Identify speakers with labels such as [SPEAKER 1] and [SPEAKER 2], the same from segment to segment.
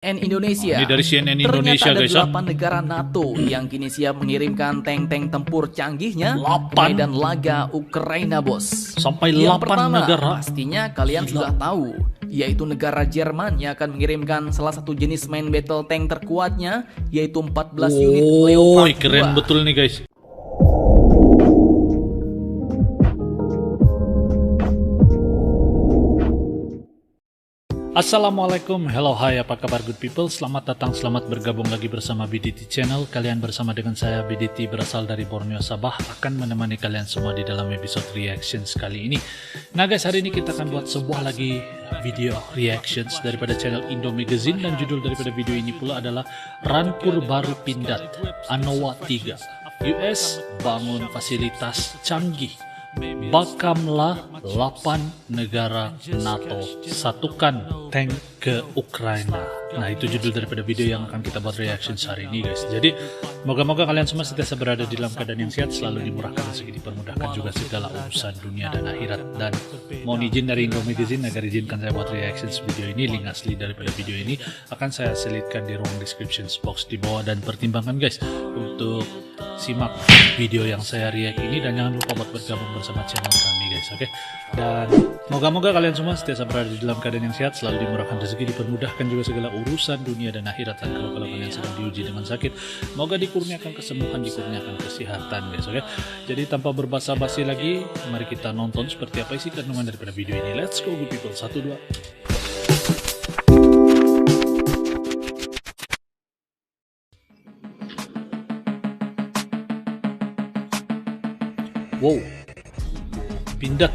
[SPEAKER 1] Indonesia.
[SPEAKER 2] Ini dari CNN Indonesia,
[SPEAKER 1] Ternyata
[SPEAKER 2] guys.
[SPEAKER 1] ada 8 negara NATO yang kini siap mengirimkan tank-tank tempur canggihnya ke
[SPEAKER 2] 8?
[SPEAKER 1] medan laga Ukraina, bos.
[SPEAKER 2] Sampai
[SPEAKER 1] Yang
[SPEAKER 2] 8
[SPEAKER 1] pertama,
[SPEAKER 2] negara.
[SPEAKER 1] pastinya kalian sudah tahu, yaitu negara Jerman yang akan mengirimkan salah satu jenis main battle tank terkuatnya, yaitu 14 unit Leopard 2.
[SPEAKER 2] Keren betul nih, guys. Assalamualaikum, hello, hai, apa kabar good people? Selamat datang, selamat bergabung lagi bersama BDT Channel. Kalian bersama dengan saya, BDT berasal dari Borneo, Sabah, akan menemani kalian semua di dalam episode reactions kali ini. Nah guys, hari ini kita akan buat sebuah lagi video reactions daripada channel Indo Magazine, dan judul daripada video ini pula adalah Rampur Baru Pindad, Anoa 3, US bangun fasilitas canggih. Bakamlah 8 negara NATO satukan tank ke Ukraina. Nah, itu judul daripada video yang akan kita buat reaction hari ini, guys. Jadi moga-moga kalian semua sentiasa berada di dalam keadaan yang sehat, selalu dimurahkan rezeki, dipermudahkan juga segala urusan dunia dan akhirat. Dan mohon izin dari Indo Magazine agar izinkan saya buat reaction video ini. Link asli daripada video ini akan saya selitkan di ruang description box di bawah, dan pertimbangkan guys untuk simak video yang saya react ini, dan jangan lupa buat bergabung bersama channel kami, guys. Oke? Dan moga-moga kalian semua sentiasa berada di dalam keadaan yang sehat, selalu dimurahkan rezeki, dipermudahkan juga segala urusan dunia dan akhirat. Dan kalau kalian sedang diuji dengan sakit, moga dikurniakan kesembuhan, dikurniakan kesehatan, guys. Oke? Jadi tanpa berbasa-basi lagi, mari kita nonton seperti apa isi kandungan daripada video ini. Let's go good people. 1, 2. Wow, Pindad.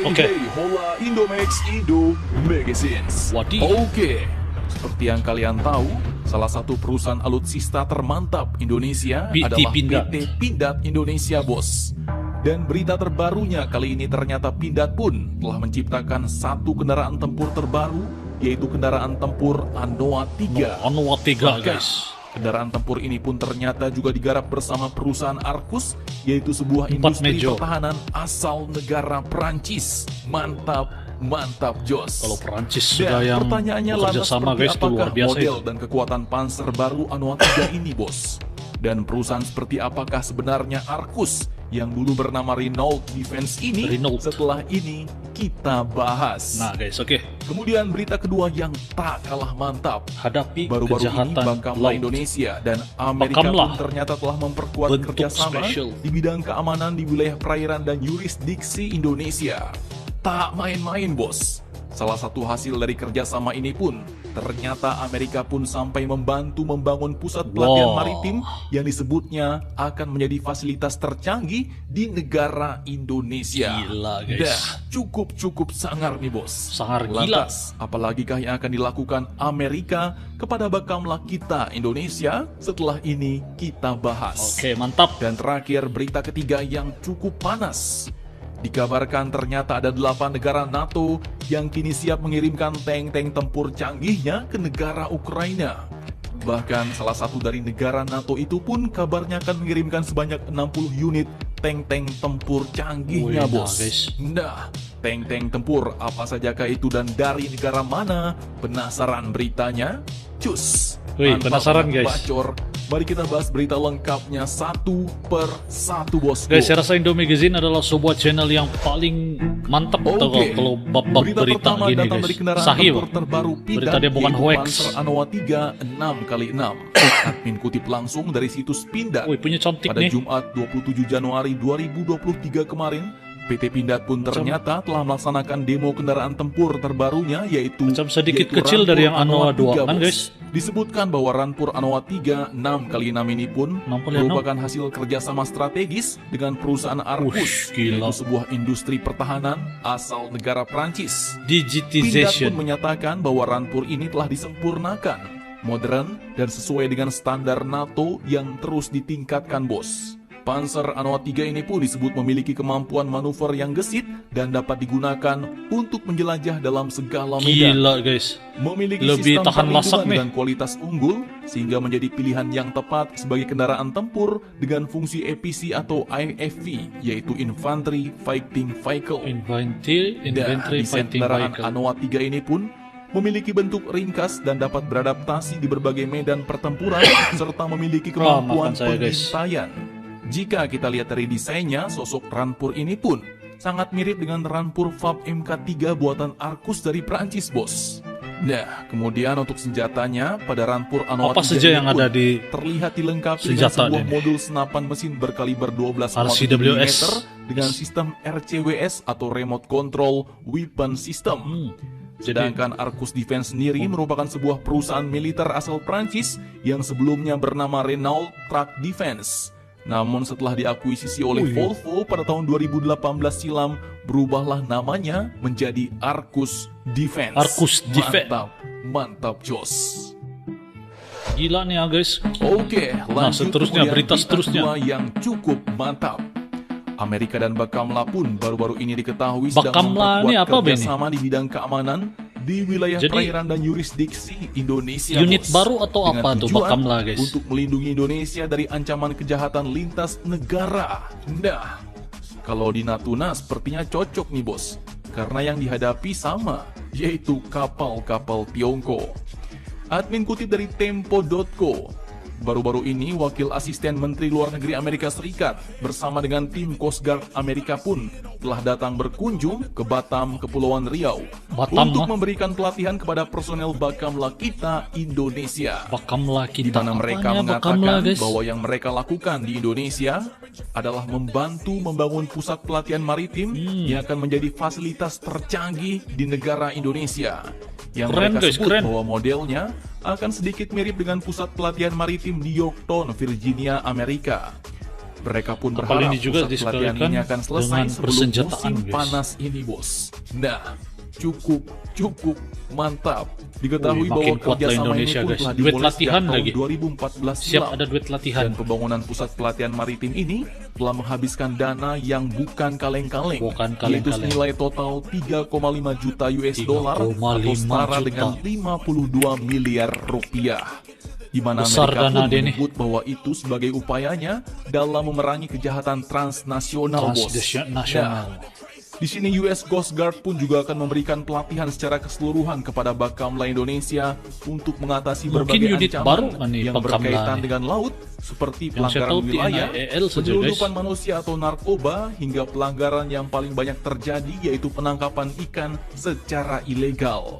[SPEAKER 3] Oke. Hola Indomax Indo Magazines.
[SPEAKER 2] Wadih.
[SPEAKER 3] Oke. Seperti yang kalian tahu, salah satu perusahaan alutsista termantap Indonesia
[SPEAKER 2] PT
[SPEAKER 3] adalah
[SPEAKER 2] Pindad.
[SPEAKER 3] PT Pindad Indonesia, bos. Dan berita terbarunya kali ini, ternyata Pindad pun telah menciptakan satu kendaraan tempur terbaru, yaitu kendaraan tempur Anoa 3.
[SPEAKER 2] Anoa 3,
[SPEAKER 3] Bahkan,
[SPEAKER 2] guys.
[SPEAKER 3] kendaraan tempur ini pun ternyata juga digarap bersama perusahaan Arcus, yaitu sebuah industri
[SPEAKER 2] Mejo.
[SPEAKER 3] pertahanan asal negara Prancis. Mantap, mantap, Jos.
[SPEAKER 2] Kalau Perancis
[SPEAKER 3] Dan
[SPEAKER 2] sudah yang
[SPEAKER 3] pertanyaannya
[SPEAKER 2] bekerja
[SPEAKER 3] lantas
[SPEAKER 2] sama,
[SPEAKER 3] seperti
[SPEAKER 2] guys, itu luar
[SPEAKER 3] apakah
[SPEAKER 2] biasa
[SPEAKER 3] model
[SPEAKER 2] itu.
[SPEAKER 3] dan kekuatan panser baru Anoa 3 ini, bos? Dan perusahaan seperti apakah sebenarnya Arcus yang dulu bernama Renault Defense ini?
[SPEAKER 2] Renault.
[SPEAKER 3] Setelah ini kita bahas.
[SPEAKER 2] Nah guys, oke.
[SPEAKER 3] Kemudian berita kedua yang tak kalah mantap.
[SPEAKER 2] Hadapi
[SPEAKER 3] Baru-baru ini
[SPEAKER 2] kejahatan
[SPEAKER 3] Bakamla
[SPEAKER 2] laut.
[SPEAKER 3] Indonesia dan Amerika
[SPEAKER 2] Bakamla.
[SPEAKER 3] pun ternyata telah memperkuat
[SPEAKER 2] Bentuk
[SPEAKER 3] kerjasama
[SPEAKER 2] spesial.
[SPEAKER 3] di bidang keamanan di wilayah perairan dan yurisdiksi Indonesia. Tak main-main, bos. Salah satu hasil dari kerjasama ini pun, ternyata Amerika pun sampai membantu membangun pusat pelatihan
[SPEAKER 2] Wow.
[SPEAKER 3] maritim yang disebutnya akan menjadi fasilitas tercanggih di negara Indonesia.
[SPEAKER 2] Gila, guys.
[SPEAKER 3] Dah, cukup sangar nih, bos.
[SPEAKER 2] Sangar gila.
[SPEAKER 3] Lantas, apalagikah yang akan dilakukan Amerika kepada Bakamla kita Indonesia? Setelah ini kita bahas.
[SPEAKER 2] Oke, mantap.
[SPEAKER 3] Dan terakhir, berita ketiga yang cukup panas. Dikabarkan ternyata ada 8 negara NATO yang kini siap mengirimkan tank-tank tempur canggihnya ke negara Ukraina. Bahkan salah satu dari negara NATO itu pun kabarnya akan mengirimkan sebanyak 60 unit tank-tank tempur canggihnya,
[SPEAKER 2] Wih, nah,
[SPEAKER 3] bos.
[SPEAKER 2] guys.
[SPEAKER 3] Nah, tank-tank tempur apa sajakah itu dan dari negara mana? Penasaran beritanya? Cus!
[SPEAKER 2] Wih,
[SPEAKER 3] Tanpa
[SPEAKER 2] penasaran,
[SPEAKER 3] banyak
[SPEAKER 2] guys.
[SPEAKER 3] bacor, mari kita bahas berita lengkapnya satu per satu, bos.
[SPEAKER 2] Guys, saya rasa Indo Magazine adalah sebuah channel yang paling mantap tau
[SPEAKER 3] Oke.
[SPEAKER 2] kalau bab-bab berita
[SPEAKER 3] pertama
[SPEAKER 2] gini,
[SPEAKER 3] datang dari
[SPEAKER 2] guys.
[SPEAKER 3] kendaraan
[SPEAKER 2] Sahih,
[SPEAKER 3] tempur
[SPEAKER 2] Bang.
[SPEAKER 3] terbaru Pindad,
[SPEAKER 2] Berita dia bukan
[SPEAKER 3] yaitu
[SPEAKER 2] hoax.
[SPEAKER 3] Panzer Anoa 3 6x6. Admin kutip langsung dari situs Pindad.
[SPEAKER 2] Wih, punya cantik
[SPEAKER 3] Pada
[SPEAKER 2] nih.
[SPEAKER 3] Jumat 27 Januari 2023 kemarin, PT Pindad pun ternyata telah melaksanakan demo kendaraan tempur terbarunya, yaitu
[SPEAKER 2] Macam sedikit
[SPEAKER 3] yaitu
[SPEAKER 2] kecil
[SPEAKER 3] Rampur
[SPEAKER 2] dari yang Anoa 2,
[SPEAKER 3] 3,
[SPEAKER 2] kan,
[SPEAKER 3] bos.
[SPEAKER 2] guys?
[SPEAKER 3] Disebutkan bahwa Rampur Anoa 3 6x6 ini pun
[SPEAKER 2] 6x6.
[SPEAKER 3] merupakan hasil kerjasama strategis dengan perusahaan Arcus,
[SPEAKER 2] Wush, gila.
[SPEAKER 3] yaitu sebuah industri pertahanan asal negara Prancis. Pindad pun
[SPEAKER 2] Digitization.
[SPEAKER 3] menyatakan bahwa Rampur ini telah disempurnakan, modern, dan sesuai dengan standar NATO yang terus ditingkatkan, bos. Panzer Anoa 3 ini pun disebut memiliki kemampuan manuver yang gesit dan dapat digunakan untuk menjelajah dalam segala medan.
[SPEAKER 2] Gila guys,
[SPEAKER 3] Memiliki
[SPEAKER 2] lebih
[SPEAKER 3] sistem
[SPEAKER 2] tahan masak
[SPEAKER 3] perlindungan
[SPEAKER 2] nih.
[SPEAKER 3] dan kualitas unggul sehingga menjadi pilihan yang tepat sebagai kendaraan tempur dengan fungsi EPC atau IFV, yaitu Infantry Fighting Vehicle.
[SPEAKER 2] Inventory
[SPEAKER 3] Desain
[SPEAKER 2] Fighting
[SPEAKER 3] kendaraan
[SPEAKER 2] Vehicle.
[SPEAKER 3] Anoa 3 ini pun memiliki bentuk ringkas dan dapat beradaptasi di berbagai medan pertempuran serta memiliki kemampuan
[SPEAKER 2] makan saya, guys.
[SPEAKER 3] pengintaian. Jika kita lihat dari desainnya, sosok Rampur ini pun sangat mirip dengan Rampur FAB MK3 buatan Arcus dari Prancis, bos. Nah, kemudian untuk senjatanya, pada Rampur Anoa
[SPEAKER 2] Apa
[SPEAKER 3] 3
[SPEAKER 2] saja
[SPEAKER 3] ini
[SPEAKER 2] yang
[SPEAKER 3] pun
[SPEAKER 2] ada di
[SPEAKER 3] terlihat dilengkapi dengan
[SPEAKER 2] senjata
[SPEAKER 3] sebuah
[SPEAKER 2] ini?
[SPEAKER 3] modul senapan mesin berkaliber 12
[SPEAKER 2] RCWS.
[SPEAKER 3] mm dengan sistem RCWS atau Remote Control Weapon System. Sedangkan Arcus Defense sendiri merupakan sebuah perusahaan militer asal Prancis yang sebelumnya bernama Renault Truck Defense. Namun setelah diakuisisi oleh Volvo pada tahun 2018 silam, berubahlah namanya menjadi Arcus Defense.
[SPEAKER 2] Arcus Defense.
[SPEAKER 3] Mantap jos.
[SPEAKER 2] Gila nih ya guys.
[SPEAKER 3] Oke, lanjut
[SPEAKER 2] seterusnya,
[SPEAKER 3] kemudian
[SPEAKER 2] berita
[SPEAKER 3] berita
[SPEAKER 2] seterusnya.
[SPEAKER 3] kedua yang cukup mantap. Amerika dan Bakamla pun baru-baru ini diketahui sedang
[SPEAKER 2] Bakamla ini apa,
[SPEAKER 3] memperkuat
[SPEAKER 2] Benny?
[SPEAKER 3] kerjasama di bidang keamanan di wilayah
[SPEAKER 2] Jadi,
[SPEAKER 3] perairan dan yurisdiksi Indonesia.
[SPEAKER 2] unit
[SPEAKER 3] bos.
[SPEAKER 2] baru atau
[SPEAKER 3] Dengan
[SPEAKER 2] apa tuh
[SPEAKER 3] tujuan
[SPEAKER 2] Bakamla, guys?
[SPEAKER 3] Untuk melindungi Indonesia dari ancaman kejahatan lintas negara. Nah, kalau di Natuna sepertinya cocok nih bos, karena yang dihadapi sama, yaitu kapal-kapal Tiongkok. Admin kutip dari Tempo.co, baru-baru ini Wakil Asisten Menteri Luar Negeri Amerika Serikat bersama dengan tim Coast Guard Amerika pun telah datang berkunjung ke Batam, Kepulauan Riau
[SPEAKER 2] Batam,
[SPEAKER 3] untuk
[SPEAKER 2] mah?
[SPEAKER 3] memberikan pelatihan kepada personel Bakamla kita Indonesia.
[SPEAKER 2] Bakamla
[SPEAKER 3] Di
[SPEAKER 2] kita.
[SPEAKER 3] mana mereka
[SPEAKER 2] Apanya
[SPEAKER 3] mengatakan
[SPEAKER 2] Bakamla, guys?
[SPEAKER 3] bahwa yang mereka lakukan di Indonesia adalah membantu membangun pusat pelatihan maritim yang akan menjadi fasilitas tercanggih di negara Indonesia. Yang
[SPEAKER 2] Keren,
[SPEAKER 3] mereka
[SPEAKER 2] guys,
[SPEAKER 3] sebut
[SPEAKER 2] keren.
[SPEAKER 3] bahwa modelnya akan sedikit mirip dengan pusat pelatihan maritim di Yorktown, Virginia, Amerika. Mereka pun
[SPEAKER 2] Kapal
[SPEAKER 3] berharap
[SPEAKER 2] ini juga
[SPEAKER 3] pusat pelatihan
[SPEAKER 2] disekalikan
[SPEAKER 3] ini akan selesai
[SPEAKER 2] dengan
[SPEAKER 3] sebelum
[SPEAKER 2] persenjataan,
[SPEAKER 3] musim
[SPEAKER 2] guys.
[SPEAKER 3] panas ini, bos. Nah, cukup mantap. Diketahui
[SPEAKER 2] Wih,
[SPEAKER 3] bahwa
[SPEAKER 2] makin kuat lah
[SPEAKER 3] kerjasama
[SPEAKER 2] Indonesia,
[SPEAKER 3] ini pun
[SPEAKER 2] guys.
[SPEAKER 3] telah
[SPEAKER 2] Duet
[SPEAKER 3] dimulai
[SPEAKER 2] latihan
[SPEAKER 3] sejak tahun
[SPEAKER 2] lagi.
[SPEAKER 3] 2014
[SPEAKER 2] Siap
[SPEAKER 3] silam.
[SPEAKER 2] ada duet latihan.
[SPEAKER 3] Dan pembangunan pusat pelatihan maritim ini telah menghabiskan dana yang bukan kaleng-kaleng,
[SPEAKER 2] Bukan
[SPEAKER 3] yaitu
[SPEAKER 2] kaleng-kaleng.
[SPEAKER 3] senilai total 3,5 juta US dollar
[SPEAKER 2] 3,5
[SPEAKER 3] atau setara
[SPEAKER 2] juta.
[SPEAKER 3] dengan 52 miliar rupiah. Di mana
[SPEAKER 2] Besar
[SPEAKER 3] Amerika
[SPEAKER 2] dana
[SPEAKER 3] pun
[SPEAKER 2] dia nih.
[SPEAKER 3] menyebut bahwa itu sebagai upayanya dalam memerangi kejahatan transnasional, bos.
[SPEAKER 2] Transnasional.
[SPEAKER 3] Nah, di sini US Coast Guard pun juga akan memberikan pelatihan secara keseluruhan kepada Bakamla Indonesia untuk mengatasi
[SPEAKER 2] Mungkin
[SPEAKER 3] berbagai
[SPEAKER 2] unit
[SPEAKER 3] ancaman
[SPEAKER 2] baru kan nih,
[SPEAKER 3] yang
[SPEAKER 2] Bakamla
[SPEAKER 3] berkaitan
[SPEAKER 2] nih.
[SPEAKER 3] dengan laut seperti
[SPEAKER 2] Yang saya
[SPEAKER 3] pelanggaran
[SPEAKER 2] tahu
[SPEAKER 3] wilayah,
[SPEAKER 2] TNI saja,
[SPEAKER 3] penyelundupan
[SPEAKER 2] guys.
[SPEAKER 3] manusia atau narkoba, hingga pelanggaran yang paling banyak terjadi yaitu penangkapan ikan secara ilegal.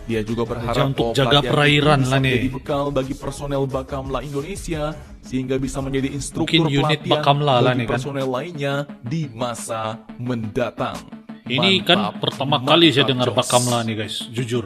[SPEAKER 3] Dia juga berharap
[SPEAKER 2] untuk
[SPEAKER 3] bahwa
[SPEAKER 2] jaga
[SPEAKER 3] pelatihan
[SPEAKER 2] perairan
[SPEAKER 3] itu bisa
[SPEAKER 2] lah nih.
[SPEAKER 3] menjadi bekal bagi personel Bakamla Indonesia sehingga bisa menjadi instruktur
[SPEAKER 2] Mungkin unit
[SPEAKER 3] pelatihan
[SPEAKER 2] Bakamla lah
[SPEAKER 3] bagi
[SPEAKER 2] nih kan.
[SPEAKER 3] personel lainnya di masa mendatang.
[SPEAKER 2] Ini kan
[SPEAKER 3] Mantap,
[SPEAKER 2] pertama kali saya
[SPEAKER 3] mantap,
[SPEAKER 2] dengar
[SPEAKER 3] Jos.
[SPEAKER 2] Bakamla nih guys, jujur.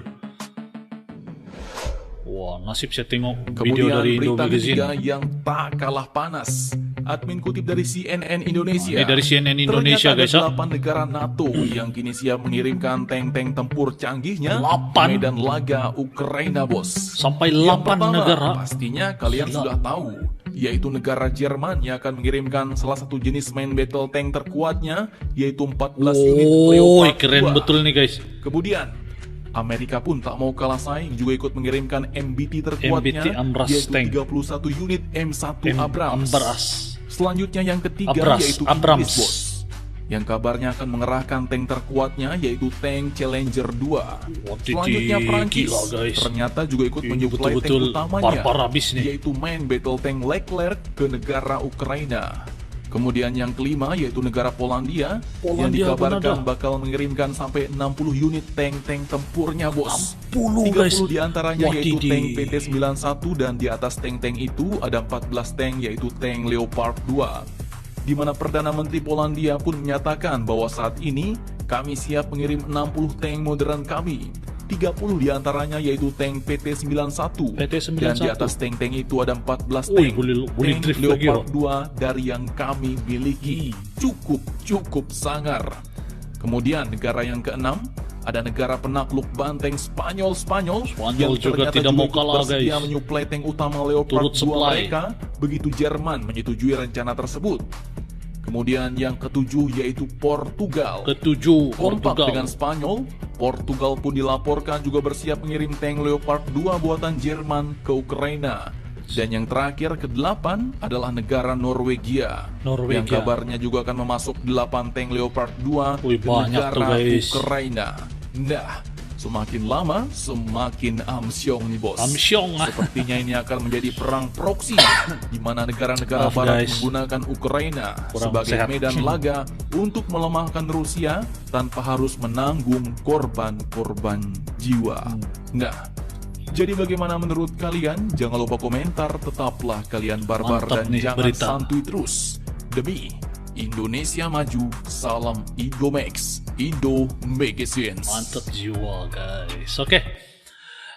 [SPEAKER 2] Wah, nasib saya tengok video
[SPEAKER 3] Kemudian
[SPEAKER 2] dari Indo
[SPEAKER 3] berita ketiga
[SPEAKER 2] Magazine.
[SPEAKER 3] yang tak kalah panas. Admin kutip dari CNN Indonesia.
[SPEAKER 2] Ini dari CNN Indonesia,
[SPEAKER 3] Ternyata
[SPEAKER 2] guys,
[SPEAKER 3] ada 8 negara NATO yang kini siap mengirimkan tank-tank tempur canggihnya
[SPEAKER 2] 8?
[SPEAKER 3] ke medan laga Ukraina, bos.
[SPEAKER 2] Sampai
[SPEAKER 3] Yang
[SPEAKER 2] 8
[SPEAKER 3] pertama,
[SPEAKER 2] negara.
[SPEAKER 3] pastinya kalian
[SPEAKER 2] Gila.
[SPEAKER 3] sudah tahu, yaitu negara Jerman yang akan mengirimkan salah satu jenis main battle tank terkuatnya, yaitu 14 unit
[SPEAKER 2] Oh,
[SPEAKER 3] Leopard
[SPEAKER 2] keren
[SPEAKER 3] 2.
[SPEAKER 2] betul nih guys.
[SPEAKER 3] Kemudian Amerika pun tak mau kalah saing, juga ikut mengirimkan MBT
[SPEAKER 2] MBT
[SPEAKER 3] terkuatnya,
[SPEAKER 2] Ambras
[SPEAKER 3] yaitu
[SPEAKER 2] tank.
[SPEAKER 3] 31 unit M1 Abrams.
[SPEAKER 2] Ambras.
[SPEAKER 3] Selanjutnya yang ketiga
[SPEAKER 2] Abras,
[SPEAKER 3] yaitu
[SPEAKER 2] Abrams.
[SPEAKER 3] Inggris, bos, yang kabarnya akan mengerahkan tank terkuatnya yaitu tank Challenger 2. Selanjutnya Prancis,
[SPEAKER 2] gila, guys.
[SPEAKER 3] ternyata juga ikut
[SPEAKER 2] Ini
[SPEAKER 3] menyuplai
[SPEAKER 2] betul-betul
[SPEAKER 3] tank utamanya,
[SPEAKER 2] barbar habis nih.
[SPEAKER 3] yaitu main battle tank Leclerc ke negara Ukraina. Kemudian yang kelima yaitu negara Polandia, yang
[SPEAKER 2] Polandia pun
[SPEAKER 3] dikabarkan
[SPEAKER 2] ada.
[SPEAKER 3] bakal mengirimkan sampai 60 unit tank-tank tempurnya, bos.
[SPEAKER 2] 60,
[SPEAKER 3] 30
[SPEAKER 2] guys.
[SPEAKER 3] diantaranya yaitu
[SPEAKER 2] Wadidih.
[SPEAKER 3] tank PT-91 dan di atas tank-tank itu ada 14 tank yaitu tank Leopard 2. Di mana Perdana Menteri Polandia pun menyatakan bahwa saat ini kami siap mengirim 60 tank modern kami. 30 diantaranya yaitu tank PT-91
[SPEAKER 2] PT-91.
[SPEAKER 3] dan di atas tank-tank itu ada 14
[SPEAKER 2] Wih,
[SPEAKER 3] tank
[SPEAKER 2] boleh
[SPEAKER 3] tank
[SPEAKER 2] drift lagi,
[SPEAKER 3] Leopard 2 dari yang kami miliki. Cukup sangar. Kemudian negara yang keenam ada negara penakluk banteng Spanyol yang
[SPEAKER 2] juga
[SPEAKER 3] ternyata
[SPEAKER 2] tidak mau
[SPEAKER 3] ikut
[SPEAKER 2] kalah,
[SPEAKER 3] bersedia
[SPEAKER 2] guys.
[SPEAKER 3] menyuplai tank utama Leopard
[SPEAKER 2] Turut
[SPEAKER 3] 2
[SPEAKER 2] supply.
[SPEAKER 3] mereka begitu Jerman menyetujui rencana tersebut. Kemudian yang ketujuh yaitu Portugal.
[SPEAKER 2] Ketujuh,
[SPEAKER 3] Kompak
[SPEAKER 2] Portugal.
[SPEAKER 3] dengan Spanyol, Portugal pun dilaporkan juga bersiap mengirim tank Leopard 2 buatan Jerman ke Ukraina. Dan yang terakhir ke-8 adalah negara Norwegia.
[SPEAKER 2] Norwegia.
[SPEAKER 3] Yang kabarnya juga akan memasuk 8 tank Leopard 2
[SPEAKER 2] Wih,
[SPEAKER 3] ke
[SPEAKER 2] banyak
[SPEAKER 3] negara
[SPEAKER 2] tuh, guys.
[SPEAKER 3] Ukraina. Nah, semakin lama semakin amsyong nih bos.
[SPEAKER 2] Amsyong.
[SPEAKER 3] Sepertinya ini akan menjadi perang proksi di mana negara-negara
[SPEAKER 2] Maaf,
[SPEAKER 3] barat
[SPEAKER 2] guys.
[SPEAKER 3] menggunakan Ukraina
[SPEAKER 2] Kurang
[SPEAKER 3] sebagai
[SPEAKER 2] sehat.
[SPEAKER 3] medan laga untuk melemahkan Rusia tanpa harus menanggung korban-korban jiwa. Nah, jadi bagaimana menurut kalian? Jangan lupa komentar, tetaplah kalian barbar
[SPEAKER 2] Mantap
[SPEAKER 3] dan
[SPEAKER 2] nih
[SPEAKER 3] jangan
[SPEAKER 2] berita.
[SPEAKER 3] santuy terus. Demi Indonesia maju, salam Indomax, Indo Magazines.
[SPEAKER 2] Mantap jiwa guys. Oke.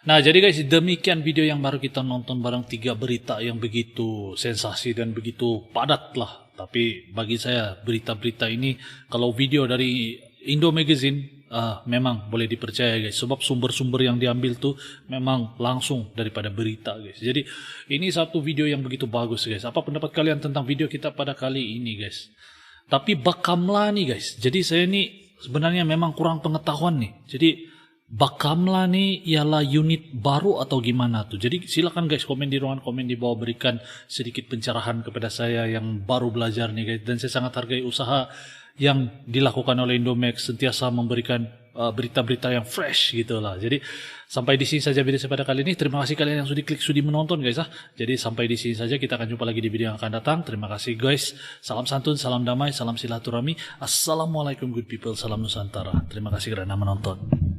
[SPEAKER 2] Nah jadi guys, demikian video yang baru kita nonton bareng 3 berita yang begitu sensasi dan begitu padat lah. Tapi bagi saya berita-berita ini kalau video dari Indo Magazine memang boleh dipercaya guys. Sebab sumber-sumber yang diambil tuh memang langsung daripada berita guys. Jadi ini satu video yang begitu bagus guys. Apa pendapat kalian tentang video kita pada kali ini guys? Tapi Bakamla nih guys. Jadi saya ini sebenarnya memang kurang pengetahuan nih. Jadi Bakamla nih ialah unit baru atau gimana tuh? Jadi silakan guys komen di ruangan komen di bawah, berikan sedikit pencerahan kepada saya yang baru belajar nih guys. Dan saya sangat hargai usaha yang dilakukan oleh Indomax sentiasa memberikan berita-berita yang fresh gitu lah. Jadi sampai di sini saja video saya pada kali ini. Terima kasih kalian yang sudah klik, sudah menonton guys. Jadi sampai di sini saja, kita akan jumpa lagi di video yang akan datang. Terima kasih guys. Salam santun, salam damai, salam silaturahmi. Assalamualaikum good people, salam Nusantara. Terima kasih karena menonton.